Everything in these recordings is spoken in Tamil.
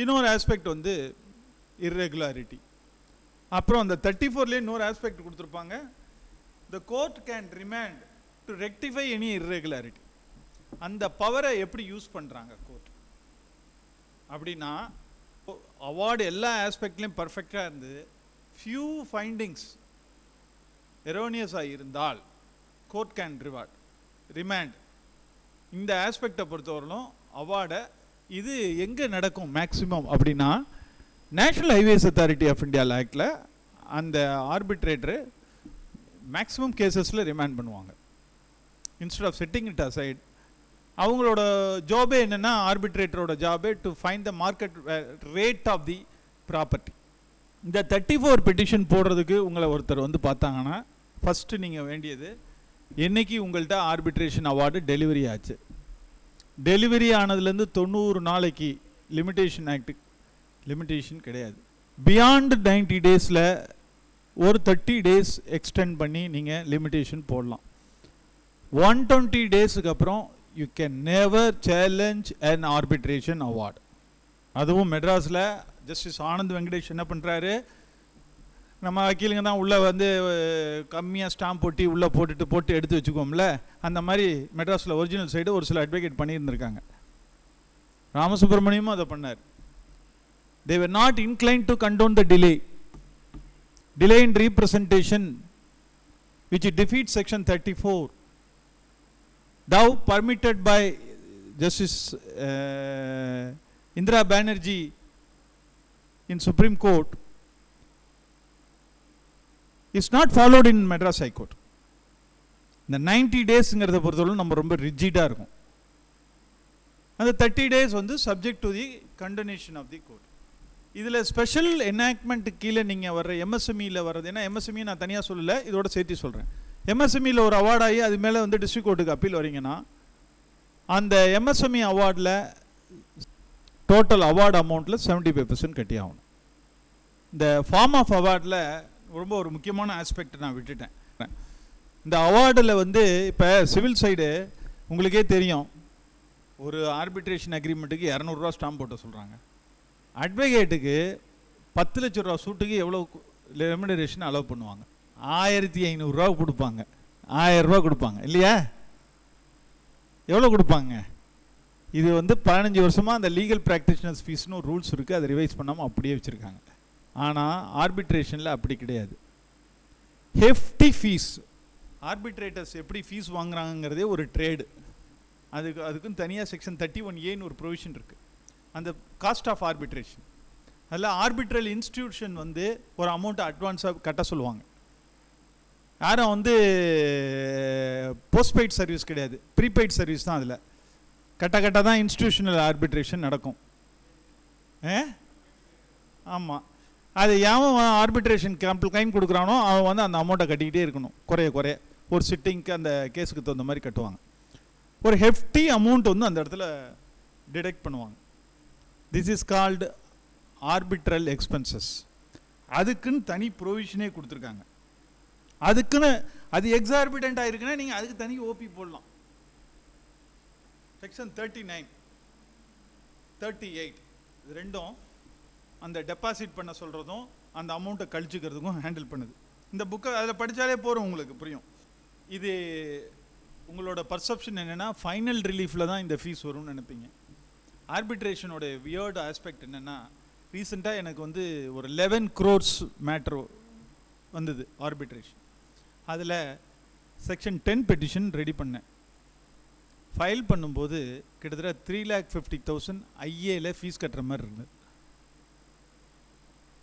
இன்னொரு ஆஸ்பெக்ட் வந்து irregularity. அப்புறம் அந்த 34லேயே இன்னொரு ஆஸ்பெக்ட் கொடுத்துருப்பாங்க, the court can remand to rectify any irregularity. அந்த பவரை எப்படி யூஸ் பண்ணுறாங்க கோர்ட் அப்படின்னா, அவார்டு எல்லா ஆஸ்பெக்ட்லேயும் பர்ஃபெக்டாக இருந்து ஃபியூ ஃபைண்டிங்ஸ் எரோனியஸாக இருந்தால் கோர்ட் கேன் ரிமாண்ட். இந்த ஆஸ்பெக்டை பொறுத்தவரையிலும் அவார்டை இது எங்கே நடக்கும் மேக்ஸிமம் அப்படின்னா, national highways authority of India ஆக்டில் அந்த ஆர்பிட்ரேட்டரு மேக்ஸிமம் கேசஸில் ரிமாண்ட் பண்ணுவாங்க. Instead of setting it aside, அவங்களோட ஜாபே என்னென்னா, ஆர்பிட்ரேட்டரோட ஜாபே to find the market rate of the property. இந்த 34 பெட்டிஷன் போடுறதுக்கு உங்களை ஒருத்தர் வந்து பார்த்தாங்கன்னா, ஃபஸ்ட்டு நீங்கள் வேண்டியது என்றைக்கு உங்கள்கிட்ட ஆர்பிட்ரேஷன் அவார்டு டெலிவரி ஆச்சு. டெலிவரி ஆனதுலேருந்து 90 நாளைக்கு லிமிட்டேஷன் ஆக்ட் லிமிட்டேஷன் கிடையாது. பியாண்ட் 90 டேஸில் ஒரு 30 டேஸ் எக்ஸ்டெண்ட் பண்ணி நீங்கள் லிமிட்டேஷன் போடலாம். 120 டேஸுக்கு அப்புறம் you can never challenge an arbitration award. அதுவும் மெட்ராஸில் ஜஸ்டிஸ் ஆனந்த் வெங்கடேஷ் என்ன பண்ணுறாரு, நம்ம வக்கீலுங்க தான் உள்ளே வந்து கம்மியாக ஸ்டாம்ப் போட்டி உள்ளே போட்டு எடுத்து வச்சுக்கோம்ல, அந்த மாதிரி மெட்ராஸில் ஒரிஜினல் சைடு ஒரு சில அட்வொகேட் பண்ணியிருந்திருக்காங்க. ராமசுப்ரமணியமும் அதை பண்ணார். They were not inclined to condone the delay in representation which defeats section 34 thou permitted by Justice Indira Banerjee in Supreme Court is not followed in Madras High Court. இந்த 90 டேஸ்ங்கிறத பொறுத்தவரை நம்ம ரொம்ப ரிஜிடாக இருக்கும். அந்த 30 டேஸ் வந்து subject to the condonation of the court. இதில் ஸ்பெஷல் எனாக்ட்மெண்ட் கீழே நீங்கள் வர்ற எம்எஸ்எம்இயில் வர்றது, ஏன்னா எம்எஸ்எம்இ நான் தனியாக சொல்லலை, இதோட சேர்த்து சொல்கிறேன். எம்எஸ்எம்இயில் ஒரு அவார்டாகி அது மேலே வந்து டிஸ்ட்ரிக்ட் கோர்ட்டுக்கு அப்பீல் வரீங்கன்னா, அந்த எம்எஸ்எம்இ அவார்டில் டோட்டல் அவார்டு அமௌண்ட்டில் 75% கட்டி ஆகணும். இந்த ஃபார்ம் ஆஃப் அவார்டில் ரொம்ப ஒரு முக்கியமான ஆஸ்பெக்ட் நான் விட்டுட்டேன். இந்த அவார்டில் வந்து இப்போ சிவில் சைடு உங்களுக்கே தெரியும், ஒரு ஆர்பிட்ரேஷன் அக்ரிமெண்ட்டுக்கு 200 ரூபா ஸ்டாம்ப் போட்டு சொல்கிறாங்க. அட்வொகேட்டுக்கு 10 லட்ச ரூபா சூட்டுக்கு எவ்வளோ ரெமுனரேஷன் அலோவ் பண்ணுவாங்க? 1500 ரூபா கொடுப்பாங்க, 1000 ரூபா கொடுப்பாங்க இல்லையா? எவ்வளோ கொடுப்பாங்க? இது வந்து 15 வருஷமாக அந்த லீகல் ப்ராக்டிஷனர்ஸ் ஃபீஸ்னு ஒரு ரூல்ஸ் இருக்குது, அதை ரிவைஸ் பண்ணாமல் அப்படியே வச்சுருக்காங்க. ஆனால் ஆர்பிட்ரேஷனில் அப்படி கிடையாது. ஹெஃப்டி ஃபீஸ், ஆர்பிட்ரேட்டர்ஸ் எப்படி ஃபீஸ் வாங்குறாங்கிறதே ஒரு ட்ரேடு. அதுக்குன்னு தனியாக செக்ஷன் 31A ஒரு ப்ரொவிஷன் இருக்குது, அந்த காஸ்ட் ஆஃப் ஆர்பிட்ரேஷன். அதில் ஆர்பிட்ரல் இன்ஸ்டிடியூஷன் வந்து ஒரு அமௌண்ட்டை அட்வான்ஸாக கட்ட சொல்லுவாங்க. யாரும் வந்து போஸ்ட்பெய்ட் சர்வீஸ் கிடையாது, ப்ரீபெய்ட் சர்வீஸ் தான். அதில் கட்ட தான் இன்ஸ்டிடியூஷனல் ஆர்பிட்ரேஷன் நடக்கும். ஆமாம், அது எவன் ஆர்பிட்ரேஷன் கிளைம் கொடுக்குறானோ அவன் வந்து அந்த அமௌண்ட்டை கட்டிக்கிட்டே இருக்கணும், குறைய ஒரு சிட்டிங்க்கு அந்த கேஸுக்கு தகுந்த மாதிரி கட்டுவாங்க. ஒரு ஹெஃப்டி அமௌண்ட் வந்து அந்த இடத்துல டிடெக்ட் பண்ணுவாங்க. This is called arbitral expenses. அதுக்குன்னு தனி ப்ரொவிஷனே கொடுத்துருக்காங்க. அதுக்குன்னு அது எக்ஸார்பிடண்டாக இருக்குன்னா நீங்கள் அதுக்கு தனி ஓபி போடலாம். செக்ஷன் 39, 38 இது ரெண்டும் அந்த டெபாசிட் பண்ண சொல்கிறதும் அந்த அமௌண்ட்டை கழிச்சுக்கிறதுக்கும் ஹேண்டில் பண்ணுது. இந்த புக்கை அதில் படித்தாலே போகிறோம், உங்களுக்கு புரியும். இது உங்களோட பர்செப்ஷன் என்னென்னா, ஃபைனல் ரிலீஃபில் தான் இந்த ஃபீஸ் வரும்னு நினைப்பீங்க. ஆர்பிட்ரேஷனோட வியர்டு ஆஸ்பெக்ட் என்னென்னா, ரீசெண்டாக எனக்கு வந்து ஒரு 11 crores மேட்ரு வந்தது ஆர்பிட்ரேஷன். அதில் செக்ஷன் 10 பெட்டிஷன் ரெடி பண்ணேன். ஃபைல் பண்ணும்போது கிட்டத்தட்ட 3,50,000 ஐஏல ஃபீஸ் கட்டுற மாதிரி இருந்தது.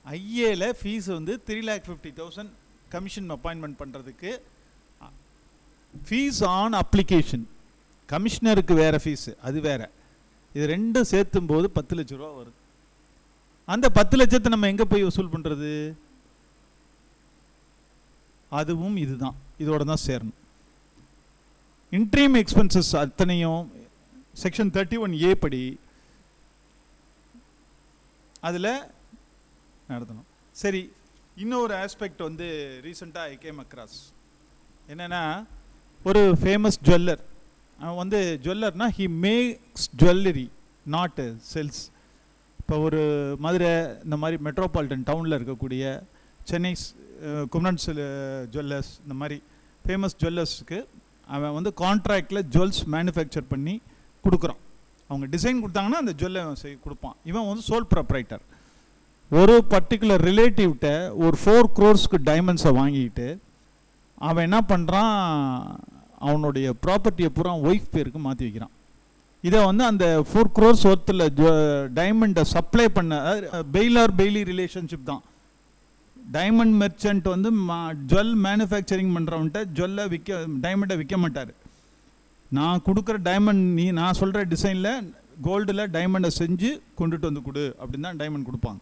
ஐஏல ஃபீஸ் வந்து 3,50,000 கமிஷன் அப்பாயின்மெண்ட் பண்ணுறதுக்கு. ஃபீஸ் ஆன் அப்ளிகேஷன், கமிஷனருக்கு வேறு ஃபீஸு அது வேறு, இது ரெண்டும் சேர்த்தும் போது 10 லட்ச ரூபா வருது. அந்த 10 லட்சத்தை நம்ம எங்கே போய் வசூல் பண்ணுறது? அதுவும் இதுதான், இதோட தான் சேரணும். இன்ட்ரீம் எக்ஸ்பென்சஸ் அத்தனையும் செக்ஷன் 31A படி அதில் நடத்தணும். சரி, இன்னொரு ஆஸ்பெக்ட் வந்து ரீசெண்டாக ஐ கேம் அக்ராஸ். என்னென்னா, ஒரு ஃபேமஸ் ஜுவல்லர், அவன் வந்து ஜுவல்லர்னா he makes jewellery not sells. இப்போ ஒரு மதுரை இந்த மாதிரி மெட்ரோபாலிட்டன் டவுனில் இருக்கக்கூடிய சென்னை குமரன் ஜுவல்லர்ஸ் இந்த மாதிரி ஃபேமஸ் ஜுவல்லர்ஸுக்கு அவன் வந்து கான்ட்ராக்டில் ஜுவல்ஸ் மேனுஃபேக்சர் பண்ணி கொடுக்குறான். அவங்க டிசைன் கொடுத்தாங்கன்னா அந்த ஜுவல்லை கொடுப்பான். இவன் வந்து சோல் ப்ரொப்ரைட்டர். ஒரு பர்டிகுலர் ரிலேட்டிவ்கிட்ட ஒரு 4 crores டைமண்ட்ஸை வாங்கிட்டு அவன் என்ன பண்ணுறான், அவனுடைய ப்ராப்பர்ட்டியை பூரா ஒய்ஃப் பேருக்கு மாற்றி வைக்கிறான். இதை வந்து அந்த 4 crores ஒர்த்தில் டைமண்டை சப்ளை பண்ண பெய்லி ரிலேஷன்ஷிப் தான். டைமண்ட் மெர்ச்சன்ட் வந்து ஜுவல் மேனுஃபேக்சரிங் பண்ணுறவன்ட்ட ஜுவல்லை டைமண்டை விற்க மாட்டார். நான் கொடுக்குற டைமண்ட் நான் சொல்கிற டிசைனில் கோல்டில் டைமண்டை செஞ்சு கொண்டுட்டு வந்து கொடு அப்படின்னு தான் டைமண்ட் கொடுப்பாங்க.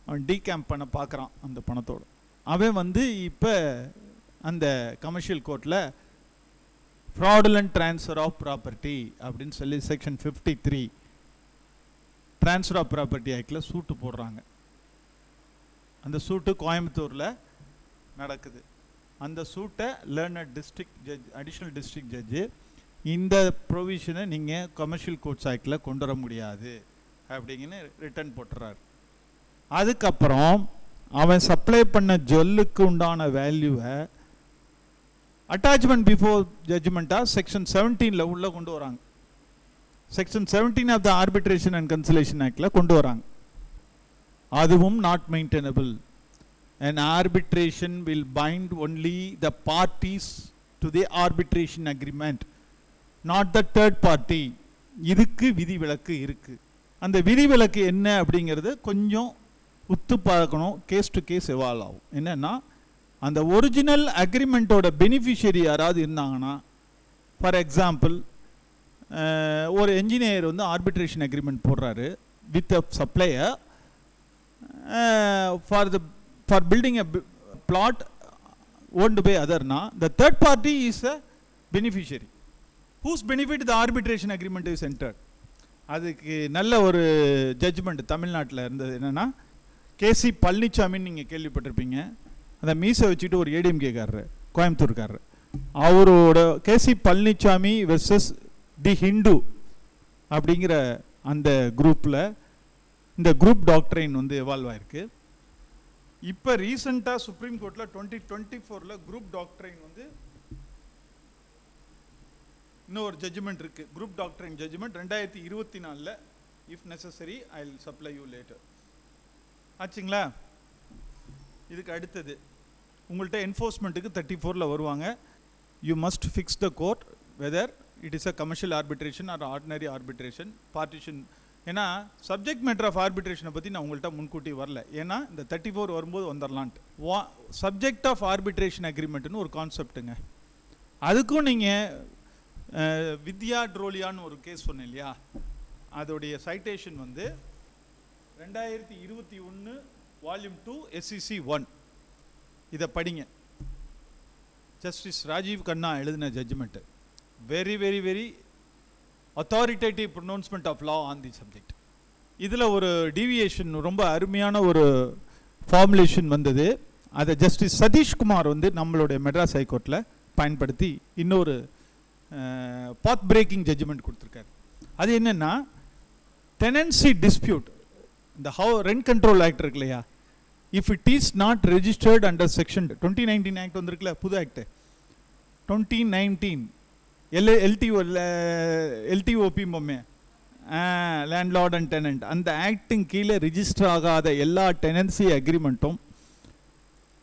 அவன் டீகேம்ப் பண்ண பார்க்குறான் அந்த பணத்தோடு. அவன் வந்து இப்போ அந்த கமர்ஷியல் கோர்ட்டில் ஃப்ராடுலண்ட் ட்ரான்ஸ்ஃபர் ஆஃப் ப்ராப்பர்ட்டி அப்படின்னு சொல்லி செக்ஷன் 53 ட்ரான்ஸ்ஃபர் ஆஃப் ப்ராப்பர்ட்டி ஆக்டில் சூட்டு போடுறாங்க. அந்த சூட்டு கோயம்புத்தூரில் நடக்குது. அந்த சூட்டை learner district judge, additional district judge இந்த ப்ரொவிஷனை நீங்கள் கமர்ஷியல் கோர்ட்ஸ் ஆக்டில் கொண்டு வர முடியாது அப்படிங்கன்னு ரிட்டர்ன் போட்டுறாரு. அதுக்கப்புறம் அவன் சப்ளை பண்ண ஜுவல்லுக்கு உண்டான வேல்யூவை அட்டாச்மெண்ட் பிஃபோர் ஜட்ஜ்மெண்ட்டாக செக்ஷன் 17 உள்ளே கொண்டு வராங்க. Section 17 of the arbitration and conciliation ஆக்டில் கொண்டு வராங்க. அதுவும் not maintainable. An arbitration will bind only the parties to the arbitration agreement, not the third party. இதுக்கு விதிவிலக்கு இருக்கு. அந்த விதிவிலக்கு என்ன அப்படிங்கிறது கொஞ்சம் உத்து பார்க்கணும். கேஸ் டு கேஸ் எவால்வ் ஆகும். என்னன்னா, அந்த ஒரிஜினல் அக்ரிமெண்ட்டோட பெனிஃபிஷியரி யாராவது இருந்தாங்கன்னா, ஃபார் எக்ஸாம்பிள் ஒரு என்ஜினியர் வந்து ஆர்பிட்ரேஷன் அக்ரிமெண்ட் போடுறாரு with a supplier for building a flat owned by அதர்னா, the third party is a beneficiary whose benefit the arbitration agreement is entered. அதுக்கு நல்ல ஒரு ஜட்ஜ்மெண்ட் தமிழ்நாட்டில் இருந்தது. என்னென்னா, கேசி பழனிசாமின்னு நீங்கள் கேள்விப்பட்டிருப்பீங்க. அந்த மீசை வச்சுட்டு ஒரு ஏடிஎம்கேக்காரர், கோயம்புத்தூர்காரர். அவரோட கேசி பழனிசாமி வெர்சஸ் தி ஹிந்து அப்படிங்கிற அந்த குரூப்பில் இந்த குரூப் டாக்டரைன் வந்து எவால்வ் ஆயிருக்கு. இப்போ ரீசெண்டாக சுப்ரீம் கோர்ட்டில் 2024 குரூப் டாக்டரைன் வந்து இன்னொரு ஜட்ஜ்மெண்ட் இருக்குது. Group doctrine judgment 2024 if necessary I will supply you later. ஆச்சுங்களா? இதுக்கு அடுத்தது உங்கள்கிட்ட என்ஃபோர்ஸ்மெண்ட்டுக்கு 34 வருவாங்க. You must fix the court whether it is a commercial arbitration or ordinary arbitration partition. ஏன்னா சப்ஜெக்ட் மேட்டர் ஆஃப் ஆர்பிட்ரேஷனை பற்றி நான் உங்கள்கிட்ட முன்கூட்டி வரல. ஏன்னா இந்த 34 வரும்போது வந்துடலான்ட்டு. சப்ஜெக்ட் ஆஃப் ஆர்பிட்ரேஷன் அக்ரிமெண்ட்னு ஒரு கான்செப்ட்டுங்க. அதுக்கும் நீங்கள் வித்யா ட்ரோலியான்னு ஒரு கேஸ் சொன்னேன் இல்லையா, அதோடைய சைட்டேஷன் வந்து 2021 வால்யூம் 2 SEC 1. இதை படிங்க. ஜஸ்டிஸ் ராஜீவ் கண்ணா எழுதின judgment. Very very very authoritative pronouncement of law on the subject. இதில் ஒரு டீவியேஷன், ரொம்ப அருமையான ஒரு ஃபார்முலேஷன் வந்தது. அதை ஜஸ்டிஸ் சதீஷ்குமார் வந்து நம்மளுடைய மெட்ராஸ் ஹைகோர்ட்டில் பயன்படுத்தி இன்னொரு பாத் பிரேக்கிங் ஜட்ஜ்மெண்ட் கொடுத்துருக்காரு. அது என்னென்னா, டெனன்சி டிஸ்பியூட், இந்த ரெண்ட் கண்ட்ரோல் ஆக்ட் இருக்கு இல்லையா, if it is not registered under section 2019 act வந்திருக்குல்ல, புது ஆக்ட் 2019 எல்டிஓபி பொம்மை, லேண்ட்லார்ட் அண்ட் டெனன்ட், அந்த ஆக்டின் கீழே ரிஜிஸ்டர் ஆகாத எல்லா டெனன்சி அக்ரிமெண்ட்டும்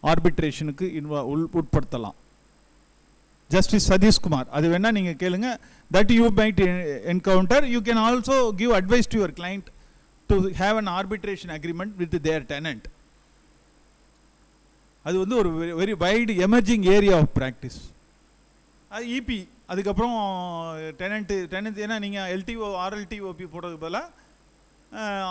ஆர்பிட்ரேஷனுக்கு உட்படுத்தலாம். ஜஸ்டிஸ் சதீஷ்குமார், அது வேணா நீங்கள் கேளுங்க. That you might encounter. You can also give advice to your client to have an arbitration agreement with their tenant. அது வந்து ஒரு very wide emerging area of practice. அது இபி, அதுக்கப்புறம் டெனன்ட் ஏன்னா நீங்கள் எல்டிஓ ஆர்எல்டிஓபி போடுறதுக்கு பதிலாக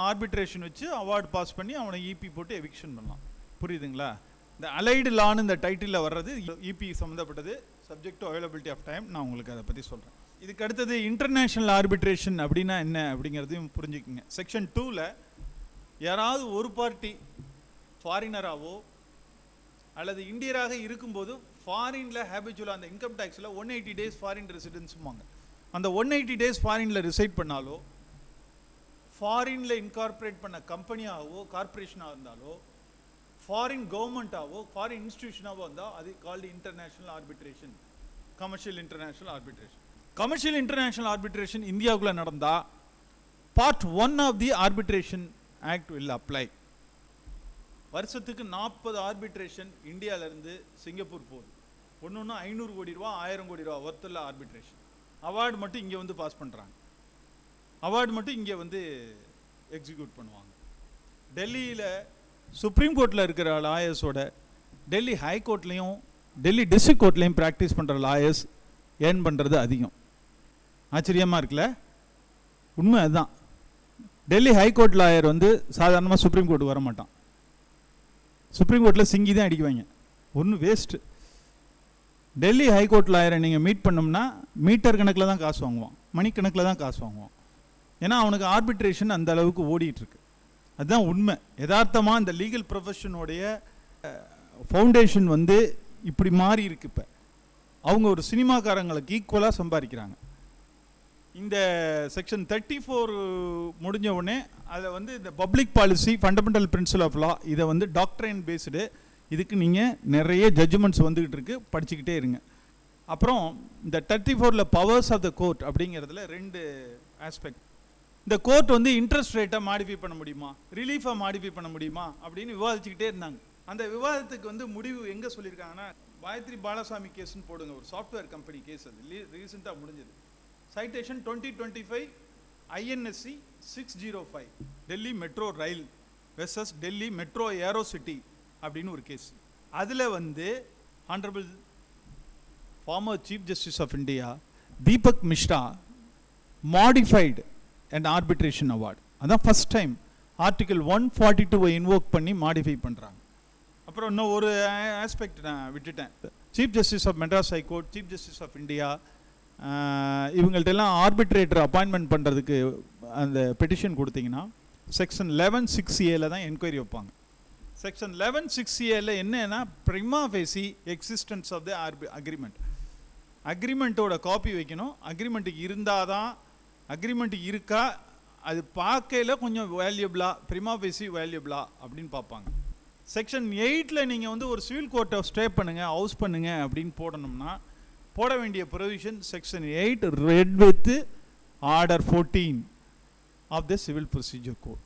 ஆர்பிட்ரேஷன் வச்சு அவார்டு பாஸ் பண்ணி அவனை இபி போட்டு எவிக்ஷன் பண்ணலாம். புரியுதுங்களா? இந்த அலைடு லான்னு இந்த டைட்டிலில் வர்றது இபி சம்மந்தப்பட்டது. Subject to availability of time நான் உங்களுக்கு அதை பற்றி சொல்கிறேன். இதுக்கு அடுத்தது இன்டர்நேஷ்னல் ஆர்பிட்ரேஷன் அப்படின்னா என்ன அப்படிங்கிறதையும் புரிஞ்சுக்குங்க. செக்ஷன் 2ல் யாராவது ஒரு பார்ட்டி ஃபாரினராகவோ அல்லது இந்தியராக இருக்கும்போது ஃபாரினில் ஹேபிச்சுவலாக அந்த இன்கம் டேக்ஸில் 180 days ஃபாரின் ரெசிடென்ஸுமாங்க. அந்த 180 days ஃபாரினில் ரிசைட் பண்ணாலோ ஃபாரின்ல இன்கார்பரேட் பண்ண கம்பெனியாகவோ கார்பரேஷனாக இருந்தாலோ ஃபாரின் கவர்மெண்ட்டாவோ ஃபாரின் இன்ஸ்டிடியூஷனாவோ இருந்தால் அது called international arbitration, commercial international arbitration. Commercial international arbitration இந்தியாவுக்குள்ள நடந்தால் part 1 of the arbitration act will apply. வருஷத்துக்கு 40 ஆர்பிட்ரேஷன் இந்தியாவிலேருந்து சிங்கப்பூர் போகுது. ஒன்று 500 கோடி ரூபா 1000 கோடி ரூபா ஒர்த்தில் ஆர்பிட்ரேஷன். அவார்டு மட்டும் இங்கே வந்து பாஸ் பண்ணுறாங்க, அவார்டு மட்டும் இங்கே வந்து எக்ஸிக்யூட் பண்ணுவாங்க. டெல்லியில் சுப்ரீம் கோர்ட்டில் இருக்கிற லாயர்ஸோட டெல்லி ஹைகோர்ட்லேயும் டெல்லி டிஸ்ட்ரிக்ட் கோர்ட்லேயும் ப்ராக்டிஸ் பண்ணுற லாயர்ஸ் ஏர்ன் பண்ணுறது அதிகம். ஆச்சரியமாக இருக்குல்ல? உண்மை அதுதான். டெல்லி ஹைகோர்ட் லாயர் வந்து சாதாரணமாக சுப்ரீம் கோர்ட்டுக்கு வர மாட்டான். சுப்ரீம் கோர்ட்டில் சிங்கி தான் அடிக்குவாங்க, ஒன்று வேஸ்ட்டு. டெல்லி ஹைகோர்ட் லாயரை நீங்கள் மீட் பண்ணோம்னா மீட்டர் கணக்கில் தான் காசு வாங்குவான், மணிக்கணக்கில் தான் காசு வாங்குவான். ஏன்னா அவனுக்கு ஆர்பிட்ரேஷன் அந்த அளவுக்கு ஓடிட்டுருக்கு. அதுதான் உண்மை. யதார்த்தமாக இந்த லீகல் ப்ரொஃபஷனோடைய ஃபவுண்டேஷன் வந்து இப்படி மாறி இருக்கு. இப்போ அவங்க ஒரு சினிமாக்காரங்களுக்கு ஈக்குவலாக சம்பாதிக்கிறாங்க. இந்த செக்ஷன் 34 முடிஞ்ச உடனே அதை வந்து இந்த public policy fundamental principle of law இதை வந்து டாக்ட்ரைன் பேஸ்டு, இதுக்கு நீங்கள் நிறைய ஜட்ஜ்மெண்ட்ஸ் வந்துக்கிட்டு இருக்கு, படிச்சுக்கிட்டே இருங்க. அப்புறம் இந்த 34ல் பவர்ஸ் ஆஃப் த கோர்ட் அப்படிங்கிறதுல 2 ஆஸ்பெக்ட். இந்த கோர்ட் வந்து இன்ட்ரெஸ்ட் ரேட்டை மாடிஃபை பண்ண முடியுமா, ரிலீஃபை மாடிஃபை பண்ண முடியுமா அப்படின்னு விவாதிச்சுக்கிட்டே இருந்தாங்க. அந்த விவாதத்துக்கு வந்து முடிவு எங்கே சொல்லியிருக்காங்கன்னா, காயத்ரி பாலசாமி கேஸ்ன்னு போடுங்க, ஒரு சாஃப்ட்வேர் கம்பெனி கேஸ், அது ரீசெண்டாக முடிஞ்சது. Citation 2025 INSC 605 Delhi metro rail versus Delhi metro Aerocity அப்படின்னு ஒரு கேஸ். அதில் வந்து honourable former chief justice of India Deepak Misra modified and arbitration award. அதான் ஃபர்ஸ்ட் டைம் ஆர்டிகல் 142 இன்வோக் பண்ணி மாடிஃபை பண்ணுறாங்க. அப்புறம் இன்னும் ஒரு ஆஸ்பெக்ட் நான் விட்டுட்டேன். Chief justice of Madras high court, chief justice of India, இவங்கள்ட்டெல்லாம் ஆர்பிட்ரேட்டர் அப்பாயின்மெண்ட் பண்ணுறதுக்கு அந்த பெட்டிஷன் கொடுத்தீங்கன்னா செக்ஷன் 11(6A) தான் என்கொயரி வைப்பாங்க. செக்ஷன் 11(6A) என்னன்னா prima facie existence of the agreement. அக்ரிமெண்ட்டோட காப்பி வைக்கணும். அக்ரிமெண்ட்டுக்கு இருந்தால் தான், அக்ரிமெண்ட்டுக்கு இருக்கா அது பார்க்கையில் கொஞ்சம் வேல்யூபிளா, பிரிமா ஃபேசி வேல்யூபிளா அப்படின்னு பார்ப்பாங்க. செக்ஷன் 8ல் நீங்கள் வந்து ஒரு சிவில் கோர்ட்டை ஸ்டே பண்ணுங்கள், ஹவுஸ் பண்ணுங்கள் அப்படின்னு போடணும்னா போட வேண்டிய provision section 8 read with order 14 of the civil procedure code.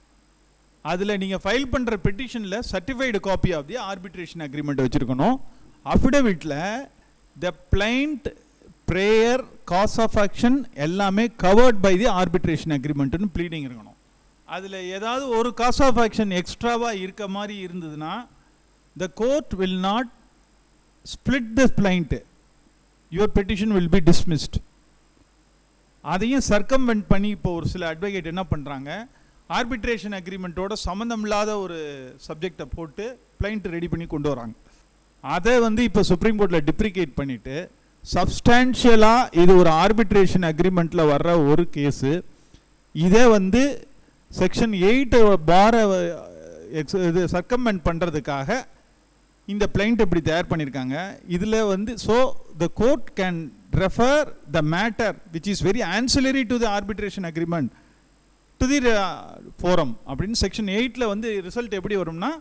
அதில் நீங்கள் ஃபைல் பண்ணுற பெட்டிஷனில் certified copy of the arbitration agreement வச்சுருக்கணும். அஃபிடவிட்டில் the plaint, prayer, cause of action எல்லாமே கவர்ட் பை தி ஆர்பிட்ரேஷன் அக்ரிமெண்ட்னு ப்ளீடிங் இருக்கணும். அதில் ஏதாவது ஒரு காஸ் ஆஃப் ஆக்ஷன் எக்ஸ்ட்ராவாக இருக்க மாதிரி இருந்ததுன்னா the court will not split the blind, your petition will be dismissed. அதையும் சர்க்கம்வென்ட் பண்ணி இப்போ ஒரு சில அட்வொகேட் என்ன பண்ணுறாங்க, ஆர்பிட்ரேஷன் அக்ரிமெண்ட்டோட சம்மந்தம் இல்லாத ஒரு சப்ஜெக்டை போட்டு பிளைண்ட் ரெடி பண்ணி கொண்டு வராங்க. அதை வந்து இப்போ சுப்ரீம் கோர்ட்டில் டிப்ரிகேட் பண்ணிவிட்டு சப்ஸ்டான்ஷியலாக இது ஒரு ஆர்பிட்ரேஷன் அக்ரிமெண்ட்டில் வர்ற ஒரு கேஸு, இதை வந்து செக்ஷன் 8 பாரை இது சர்க்கம்வென்ட் பண்ணுறதுக்காக இந்த பிளைண்ட் எப்படி தயார் பண்ணியிருக்காங்க. இதில் வந்து so the court can refer the matter which is very ancillary to the arbitration agreement to the forum அப்படின்னு செக்ஷன் 8ல் வந்து ரிசல்ட் எப்படி வரும்னா,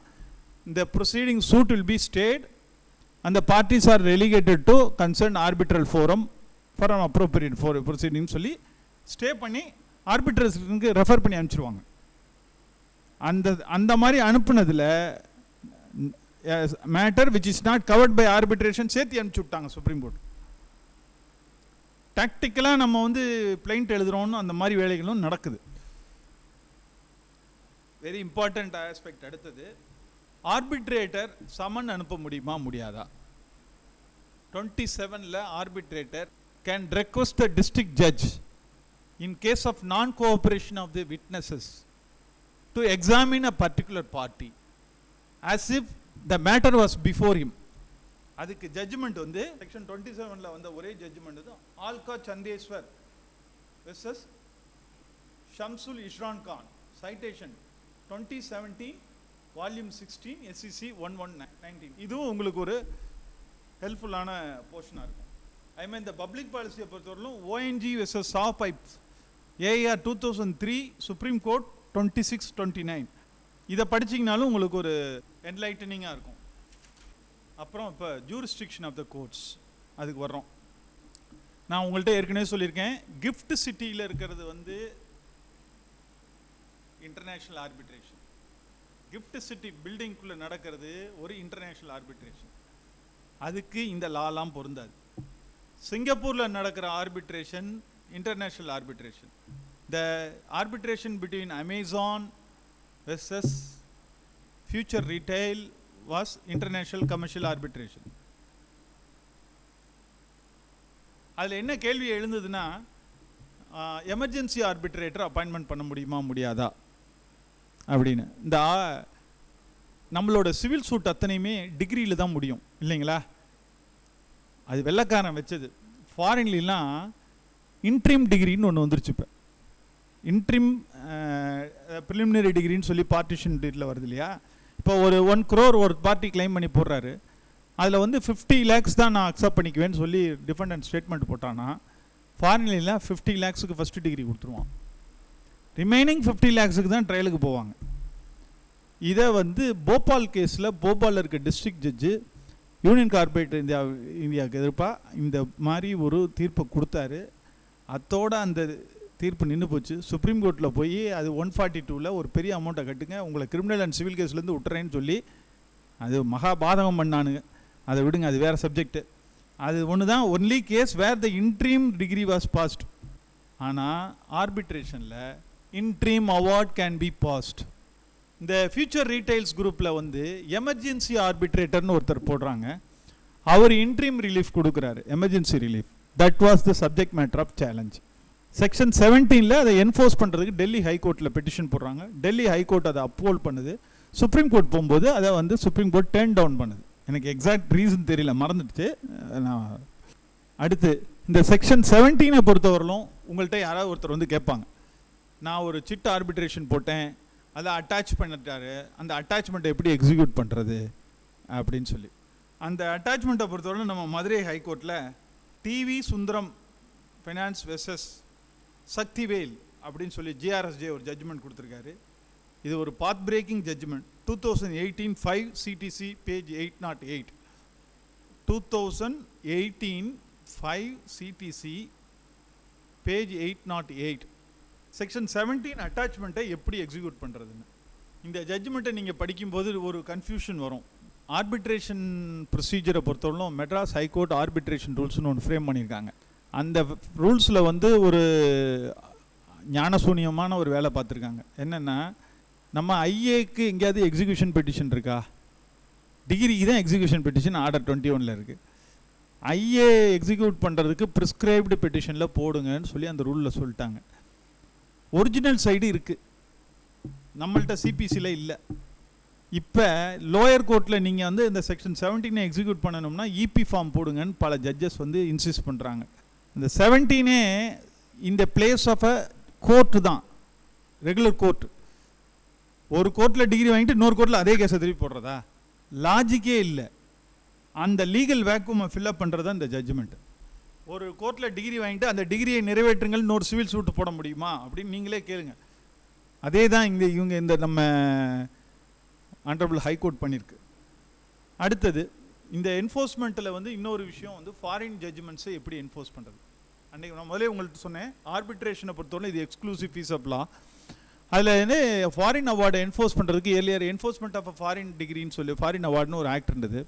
இந்த proceeding suit will be stayed and the parties are relegated to concerned arbitral forum for an appropriate proceeding சொல்லி ஸ்டே பண்ணி ஆர்பிட்ரேஷனுக்கு ரெஃபர் பண்ணி அனுப்பிச்சிருவாங்க. அந்த மாதிரி அனுப்புனதில் matter which is not covered by arbitration சேர்த்து அனுப்பிச்சு விட்டாங்க சுப்ரீம் கோர்ட். டாக்டிக்கலாக நம்ம வந்து பிளைண்ட் எழுதுகிறோன்னு அந்த மாதிரி வேலைகளும் நடக்குது. Very important aspect. அடுத்தது, ஆர்பிட்ரேட்டர் சமன் அனுப்ப முடியுமா முடியாதா? 27ல் arbitrator can request the district judge in case of non cooperation of the witnesses to examine a particular party as if the matter was before him. அதுக்கு ஜட்ஜ்மெண்ட் வந்து செக்ஷன் 27ல் வந்த ஒரே ஜட்ஜ்மெண்ட் தான் Alka Chandewar versus Shamshul Ishrar Khan, citation 2017 volume 16 SCC 1119. இதுவும் உங்களுக்கு ஒரு ஹெல்ப்ஃபுல்லான போர்ஷனாக இருக்கும். ஐ மீன் இந்த பப்ளிக் பாலிசியை பொறுத்தவரையிலும் ONG versus SAW pipes AR 2003 supreme court 26, 29 இதை படிச்சிங்கனாலும் உங்களுக்கு ஒரு என்லைட்டனிங்காக இருக்கும். அப்புறம் இப்போ ஜூரிஸ்டிக்ஷன் ஆஃப் த கோர்ட்ஸ் அதுக்கு வர்றோம். நான் உங்கள்கிட்ட ஏற்கனவே சொல்லியிருக்கேன், கிஃப்ட் சிட்டியில் இருக்கிறது வந்து இன்டர்நேஷ்னல் ஆர்பிட்ரேஷன். கிஃப்ட் சிட்டி பில்டிங்குள்ளே நடக்கிறது ஒரு இன்டர்நேஷ்னல் ஆர்பிட்ரேஷன். அதுக்கு இந்த லாலாம் பொருந்தாது. சிங்கப்பூரில் நடக்கிற arbitration international arbitration. The arbitration between Amazon versus future retail was international commercial arbitration. அதில் என்ன கேள்வி எழுந்ததுன்னா, எமர்ஜென்சி ஆர்பிட்ரேட்டர் அப்பாயின்மெண்ட் பண்ண முடியுமா முடியாதா அப்படின்னு. இந்த நம்மளோட சிவில் சூட் அத்தனையுமே டிகிரியில் தான் முடியும் இல்லைங்களா? அது வெள்ளைக்காரன் வச்சது. ஃபாரின்லாம் இன்ட்ரீம் டிகிரின்னு ஒன்று வந்துருச்சு. இப்போ இன்ட்ரீம் ப்ரிலிமினரி டிகிரின்னு சொல்லி பார்ட்டிஷன் டேட்டில் வருது இல்லையா? இப்போ ஒரு 1 crore ஒரு பார்ட்டி கிளைம் பண்ணி போடுறாரு. அதில் வந்து 50 lakhs தான் நான் அக்செப்ட் பண்ணிக்குவேன்னு சொல்லி டிஃபெண்டன்ட் ஸ்டேட்மெண்ட் போட்டான்னா, ஃபாரின்லாம் 50 lakhsக்கு ஃபஸ்ட்டு டிகிரி கொடுத்துருவான். ரிமைனிங் 50 lakhsக்கு தான் ட்ரையலுக்கு போவாங்க. இதை வந்து போபால் கேஸில் போபாலில் இருக்க டிஸ்ட்ரிக்ட் ஜட்ஜு யூனியன் கார்பரேட் இந்தியாவுக்கு எதிர்ப்பாக இந்த மாதிரி ஒரு தீர்ப்பை கொடுத்தாரு. அத்தோடு அந்த தீர்ப்பு நின்று போச்சு. சுப்ரீம் கோர்ட்டில் போய் அது 142ல் ஒரு பெரிய அமௌண்ட்டை கட்டுங்க, உங்களை கிரிமினல் அண்ட் சிவில் கேஸ்லேருந்து விட்டுறேன்னு சொல்லி அது மகா பாதகம் பண்ணானுங்க. அதை விடுங்க, அது வேறு சப்ஜெக்டு. அது ஒன்று தான் only case where the interim decree was passed. ஆனால் ஆர்பிட்ரேஷனில் interim award can be passed. இந்த ஃபியூச்சர் ரீட்டைல்ஸ் குரூப்பில் வந்து எமர்ஜென்சி ஆர்பிட்ரேட்டர்னு ஒருத்தர் போடுறாங்க. அவர் இன்ட்ரீம் ரிலீஃப் கொடுக்குறாரு, emergency relief. That was the subject matter of challenge. Section 17ல் அதை என்ஃபோர்ஸ் பண்ணுறதுக்கு டெல்லி ஹைகோர்ட்டில் பெட்டிஷன் போடுறாங்க. டெல்லி ஹைகோர்ட் அதை அப்ஹோல்ட் பண்ணுது. சுப்ரீம் கோர்ட் போகும்போது அதை வந்து சுப்ரீம் கோர்ட் டேர்ன் டவுன் பண்ணுது. எனக்கு எக்ஸாக்ட் ரீசன் தெரியல, மறந்துடுச்சு. நான் அடுத்து இந்த செக்ஷன் 17 பொறுத்தவரையிலும் உங்கள்கிட்ட யாராவது ஒருத்தர் வந்து கேட்பாங்க, நான் ஒரு சிட் ஆர்பிட்ரேஷன் போட்டேன், அதை அட்டாச் பண்ணிட்டாரு, அந்த அட்டாச்மெண்ட்டை எப்படி எக்ஸிக்யூட் பண்ணுறது அப்படின்னு சொல்லி. அந்த அட்டாச்மெண்ட்டை பொறுத்தவரை நம்ம மதுரை ஹைகோர்ட்டில் TV Sundaram finance versus Sakthivel அப்படின்னு சொல்லி ஜிஆர்எஸ்ஜே ஒரு ஜட்ஜ்மெண்ட் கொடுத்துருக்காரு. இது ஒரு path breaking judgment. 2018 5 CTC page 808. 2018 5 CTC page 808. Section 17 அட்டாச்மெண்ட்டை எப்படி எக்ஸிக்யூட் பண்ணுறதுன்னு. இந்த ஜட்ஜ்மெண்ட்டை நீங்கள் படிக்கும்போது ஒரு கன்ஃபியூஷன் வரும். ஆர்பிட்ரேஷன் ப்ரொசீஜரை பொறுத்தவரைக்கும் மெட்ராஸ் ஹைகோர்ட் ஆர்பிட்ரேஷன் ரூல்ஸ்னு ஒன்று ஃப்ரேம் பண்ணியிருக்காங்க. அந்த ரூல்ஸில் வந்து ஒரு ஞானசூன்யமான ஒரு வேலை பார்த்துருக்காங்க. என்னென்னா, நம்ம ஐஏக்கு எங்கேயாவது எக்ஸிக்யூஷன் பெட்டிஷன் இருக்கா? டிகிரிக்கு தான் எக்ஸிக்யூஷன் பெட்டிஷன் ஆர்டர் 21ல் இருக்குது. ஐஏ எக்ஸிக்யூட் பண்ணுறதுக்கு ப்ரிஸ்கிரைப்டு பெட்டிஷனில் போடுங்கன்னு சொல்லி அந்த ரூலில் சொல்லிட்டாங்க. ஒரிஜினல் சைடு இருக்குது, நம்மள்கிட்ட சிபிசியில் இல்லை. இப்போ லோயர் கோர்ட்டில் நீங்கள் வந்து இந்த செக்ஷன் 17 எக்ஸிக்யூட் பண்ணணும்னா இபி ஃபார்ம் போடுங்கன்னு பல ஜட்ஜஸ் வந்து இன்சிஸ்ட் பண்ணுறாங்க. இந்த 17 இந்த பிளேஸ் ஆஃப் அ கோர்ட்டு தான், ரெகுலர் கோர்ட். ஒரு கோர்ட்டில் டிகிரி வாங்கிட்டு இன்னொரு கோர்ட்டில் அதே கேஸை திருப்பி போடுறதா? லாஜிக்கே இல்லை. அந்த லீகல் வேக்குமை ஃபில்அப் பண்ணுறதா இந்த ஜட்ஜ்மெண்ட். ஒரு கோர்ட்டில் டிகிரி வாங்கிட்டு அந்த டிகிரியை நிறைவேற்றுங்கள் இன்னொரு சிவில் சூட்டு போட முடியுமா அப்படின்னு நீங்களே கேளுங்க. அதே தான் இவங்க இந்த நம்ம ஆனரபிள் ஹைகோர்ட் பண்ணியிருக்கு. அடுத்தது இந்த என்ஃபோர்ஸ்மெண்ட்டில் வந்து இன்னொரு விஷயம் வந்து ஃபாரின் ஜட்ஜ்மெண்ட்ஸை எப்படி என்ஃபோர்ஸ் பண்ணுறது. அன்றைக்கி நான் முதலே உங்கள்கிட்ட சொன்னேன், ஆர்பிட்ரேஷனை பொறுத்தவரை இது எக்ஸ்க்ளூசிவ் ஃபீஸ் ஆஃப் லா. அதில் வந்து ஃபாரின் அவார்டை என்ஃபோர்ஸ் பண்ணுறதுக்கு earlier enforcement of a foreign டிகிரின்னு சொல்லி ஃபாரின் அவார்டுன்னு ஒரு ஆக்ட் இருந்தது.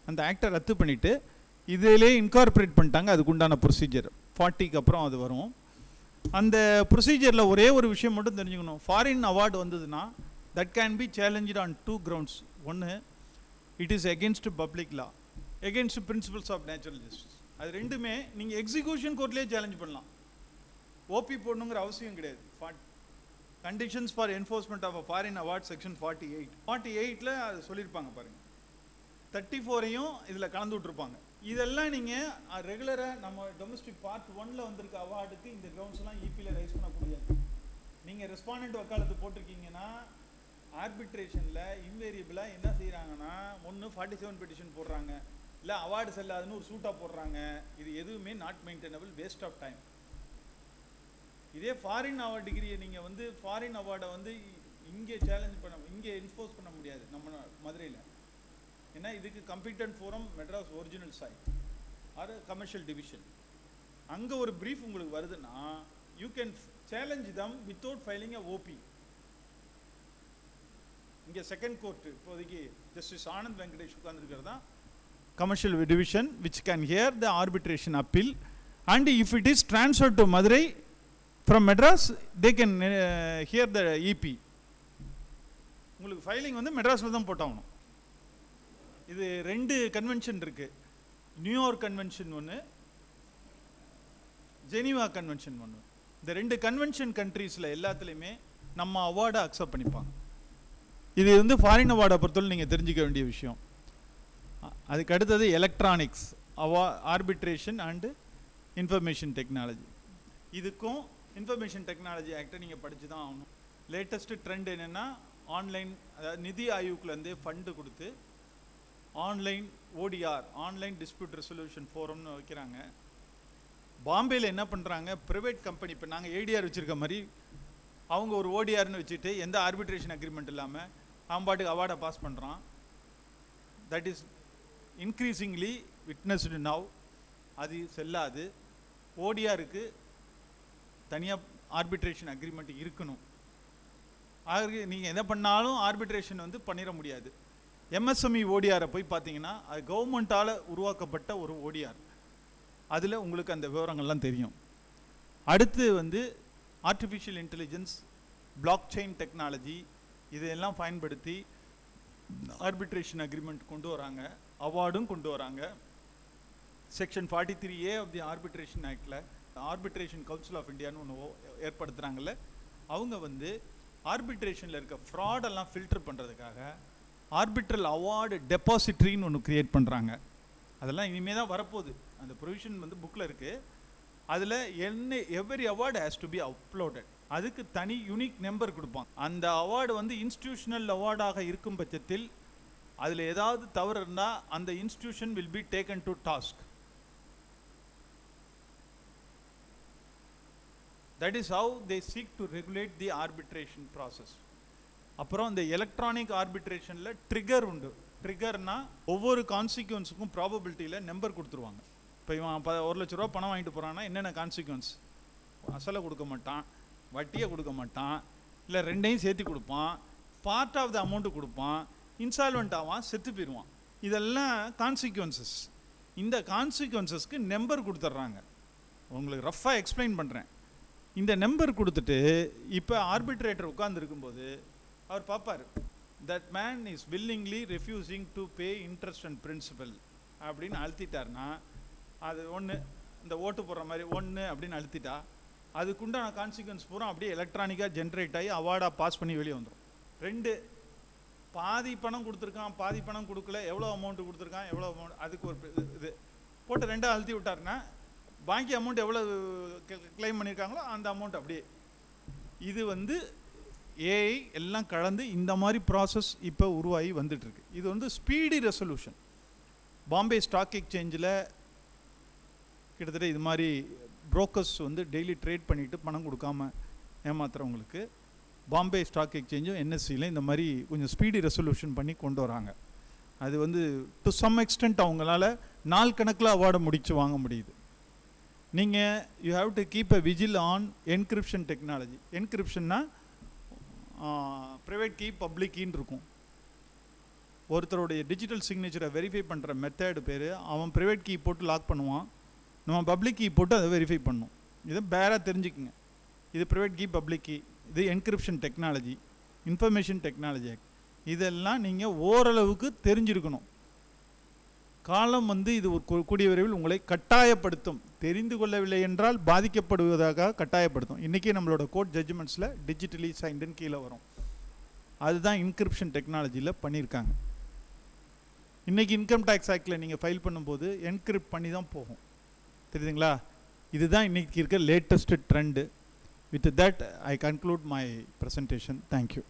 அந்த ஆக்டை ரத்து பண்ணிவிட்டு இதிலே இன்கார்பரேட் பண்ணிட்டாங்க. அதுக்கு உண்டான ப்ரொசீஜர் 40க்கு அப்புறம் அது வரும். அந்த ப்ரொசீஜரில் ஒரே ஒரு விஷயம் மட்டும் தெரிஞ்சுக்கணும். ஃபாரின் அவார்டு வந்ததுன்னா that can be challenged on 2 grounds. One, it is against public law, against principles of natural justice. அது ரெண்டுமே நீங்கள் எக்ஸிக்யூஷன் கோர்ட்லேயே சேலஞ்ச் பண்ணலாம். ஓபி போடணுங்கிற அவசியம் கிடையாது. Conditions for enforcement of a foreign award section 48ல் அது சொல்லியிருப்பாங்க பாருங்கள். 34ஐயும் இதில் கலந்து விட்டுருப்பாங்க. இதெல்லாம் நீங்கள் ரெகுலராக நம்ம டொமஸ்டிக் பார்ட் 1ல் வந்திருக்க அவார்டுக்கு இந்த கிரவுண்ட்ஸ்லாம் இபியில் ரைஸ் பண்ணக்கூடியது. நீங்கள் ரெஸ்பாண்டன்ட் வக்காலத்து போட்டிருக்கீங்கன்னா ஆர்பிட்ரேஷனில் இன்வேரியபிளாக என்ன செய்கிறாங்கன்னா, ஒன்று 47 பெட்டிஷன் போடுறாங்க, இல்லை அவார்டு செல்லாதுன்னு ஒரு சூட்டாக போடுறாங்க. இது எதுவுமே not maintainable, waste of time. இதே ஃபாரின் அவார்டு டிகிரியை நீங்கள் வந்து ஃபாரின் அவார்டை வந்து இங்கே சேலஞ்ச் பண்ண, இங்கே என்ஃபோர்ஸ் பண்ண முடியாது நம்ம மதுரையில். ஏன்னா இதுக்கு competent forum Madras original side or commercial division. அங்கே ஒரு ப்ரீஃப் உங்களுக்கு வருதுன்னா you can challenge them without filing a OP. இங்கே செகண்ட் கோர்ட் இப்போதைக்கு ஜஸ்டிஸ் ஆனந்த் வெங்கடேஷ் உட்கார்ந்துருக்கிறது தான் commercial division which can hear the arbitration appeal, and if it is transferred to Madurai from Madras they can hear the EP. உங்களுக்கு ஃபைலிங் வந்து மெட்ராஸில் தான் போட்டாகணும். இது 2 கன்வென்ஷன் இருக்கு, நியூயார்க் கன்வென்ஷன் ஒன்று, ஜெனீவா கன்வென்ஷன் ஒன்று. இந்த 2 கன்வென்ஷன் கண்ட்ரீஸில் எல்லாத்துலேயுமே நம்ம அவார்டை அக்செப்ட் பண்ணிப்பாங்க. இது வந்து ஃபாரின் அவார்டை பொறுத்தவரை நீங்கள் தெரிஞ்சிக்க வேண்டிய விஷயம். அதுக்கு அடுத்தது electronics arbitration and information technology. இதுக்கும் இன்ஃபர்மேஷன் டெக்னாலஜி ஆக்டை நீங்கள் படித்து தான் ஆகணும். லேட்டஸ்ட்டு ட்ரெண்ட் என்னென்னா ஆன்லைன், அதாவது நிதி ஆயோக்லேருந்து ஃபண்டு கொடுத்து online ODR, online dispute resolution ஃபோரம்னு வைக்கிறாங்க. பாம்பேயில் என்ன பண்ணுறாங்க, ப்ரைவேட் கம்பெனி, இப்போ நாங்கள் ஏடிஆர் வச்சுருக்க மாதிரி அவங்க ஒரு ஓடிஆர்னு வச்சுட்டு எந்த ஆர்பிட்ரேஷன் அக்ரிமெண்ட் இல்லாமல் அவன் பாட்டுக்கு அவார்டை பாஸ் பண்ணுறான். That is increasingly witnessed now. அது செல்லாது. ஓடிஆருக்கு தனியாக ஆர்பிட்ரேஷன் அக்ரிமெண்ட் இருக்கணும். ஆக நீங்கள் எதை பண்ணாலும் ஆர்பிட்ரேஷன் வந்து பண்ணிட முடியாது. எம்எஸ்எம்இ ஓடிஆரை போய் பார்த்தீங்கன்னா அது கவர்மெண்ட்டால் உருவாக்கப்பட்ட ஒரு ஓடிஆர். அதில் உங்களுக்கு அந்த விவரங்கள்லாம் தெரியும். அடுத்து வந்து artificial intelligence, block chain technology, இதையெல்லாம் பயன்படுத்தி ஆர்பிட்ரேஷன் அக்ரிமெண்ட் கொண்டு வராங்க, அவார்டும் கொண்டு வராங்க. Section 43A of the arbitration ஆக்டில் ஆர்பிட்ரேஷன் கவுன்சில் ஆஃப் இந்தியான்னு ஒன்று ஏற்படுத்துகிறாங்கல்ல, அவங்க வந்து ஆர்பிட்ரேஷனில் இருக்க ஃப்ராடெல்லாம் ஃபில்டர் பண்ணுறதுக்காக ஆர்பிட்ரல் அவார்டு டெபாசிட்ரின்னு ஒன்று க்ரியேட் பண்ணுறாங்க. அதெல்லாம் இனிமேல் தான் வரப்போகுது. அந்த ப்ரொவிஷன் வந்து புக்கில் இருக்குது. அதில் every award has to be uploaded. அதுக்கு தனி யூனிக் நம்பர் கொடுப்பாங்க. அந்த அவார்டு வந்து இன்ஸ்டிடியூஷனல் அவார்டாக இருக்கும் பட்சத்தில் அதில் ஏதாவது தவறு இருந்தால் அந்த institution will be taken to task. That is how they seek to regulate the arbitration process. அப்புறம் இந்த எலக்ட்ரானிக் ஆர்பிட்ரேஷனில் ட்ரிகர் உண்டு. ட்ரிகர்னா ஒவ்வொரு கான்சிக்வன்ஸுக்கும் ப்ராபபிலிட்டியில் நம்பர் கொடுத்துருவாங்க. இப்போ இவன் 1 லட்ச ரூபா பணம் வாங்கிட்டு போகிறான்னா என்னென்ன கான்சிக்வன்ஸ், அசலை கொடுக்க மாட்டான், வட்டியை கொடுக்க மாட்டான், இல்லை 2ஐயும் சேர்த்து கொடுப்பான், பார்ட் ஆஃப் த அமௌண்ட்டு கொடுப்பான், இன்சால்வெண்ட் ஆவான், செத்து போயிடுவான். இதெல்லாம் கான்சிக்வன்சஸ். இந்த கான்சிக்வன்சஸ்க்கு நம்பர் கொடுத்துட்றாங்க. உங்களுக்கு ரஃப்பாக எக்ஸ்பிளைன் பண்ணுறேன். இந்த நம்பர் கொடுத்துட்டு இப்போ ஆர்பிட்ரேட்டர் உட்கார்ந்துருக்கும்போது அவர் பார்ப்பார், that man is willingly refusing to pay interest and principal அப்படின்னு அழுத்திட்டார்னா, அது ஒன்று, இந்த ஓட்டு போடுற மாதிரி 1 அப்படின்னு அழுத்திட்டா அதுக்குண்டான கான்சிக்வன்ஸ் பூரா அப்படியே எலக்ட்ரானிக்காக ஜென்ரேட் ஆகி அவார்டாக பாஸ் பண்ணி வெளியே வந்துடும். 2 பாதி பணம் கொடுத்துருக்கான், பாதி பணம் கொடுக்கல, எவ்வளோ அமௌண்ட்டு கொடுத்துருக்கான், எவ்வளோ அமௌண்ட், அதுக்கு ஒரு இது போட்டு 2 அழுத்தி விட்டாருன்னா பாக்கி அமௌண்ட் எவ்வளோ கிளைம் பண்ணியிருக்காங்களோ அந்த அமௌண்ட் அப்படியே. இது வந்து ஏஐ எல்லாம் கலந்து இந்த மாதிரி ப்ராசஸ் இப்போ உருவாகி வந்துட்டுருக்கு. இது வந்து ஸ்பீடி ரெசல்யூஷன். பாம்பே ஸ்டாக் எக்ஸ்சேஞ்சில் கிட்டத்தட்ட இது மாதிரி புரோக்கர்ஸ் வந்து டெய்லி ட்ரேட் பண்ணிவிட்டு பணம் கொடுக்காம ஏமாத்துறவங்களுக்கு பாம்பே ஸ்டாக் எக்ஸ்சேஞ்சும் என்எஸ்சியில் இந்த மாதிரி கொஞ்சம் ஸ்பீடி ரெசல்யூஷன் பண்ணி கொண்டு வராங்க. அது வந்து டு சம் எக்ஸ்டென்ட் அவங்களால நாள் கணக்கில் அவார்டை முடித்து வாங்க முடியுது. நீங்கள் you have to keep a vigil on encryption technology. என்கிரிப்ஷன்னா ப்ரைவேட் கீ பப்ளிக் கீன்னு இருக்கும். ஒருத்தருடைய டிஜிட்டல் சிக்னேச்சரை வெரிஃபை பண்ணுற மெத்தேடு பேர், அவன் ப்ரைவேட் கீ போட்டு லாக் பண்ணுவான், நம்ம பப்ளிக் கீ போட்டு அதை வெரிஃபை பண்ணணும். இதை பேராக தெரிஞ்சுக்குங்க. இது ப்ரைவேட் கீ, பப்ளிக் கீ, இது encryption technology, information technology act. இதெல்லாம் நீங்கள் ஓரளவுக்கு தெரிஞ்சிருக்கணும். காலம் வந்து இது ஒரு கூடிய விரைவில் உங்களை கட்டாயப்படுத்தும். தெரிந்து கொள்ளவில்லை என்றால் பாதிக்கப்படுவதாக கட்டாயப்படுத்தும். இன்றைக்கி நம்மளோட கோர்ட் ஜட்ஜ்மெண்ட்ஸில் டிஜிட்டலி சைன்டுன்னு கீழே வரும். அதுதான் இன்கிரிப்ஷன் டெக்னாலஜியில் பண்ணியிருக்காங்க. இன்றைக்கி இன்கம் டேக்ஸ் ஆக்டில் நீங்கள் ஃபைல் பண்ணும்போது என்கிரிப்ட் பண்ணி தான் போகும். தெரியுதுங்களா? இதுதான் இன்றைக்கி இருக்க latest trend. With that I conclude my presentation. Thank you.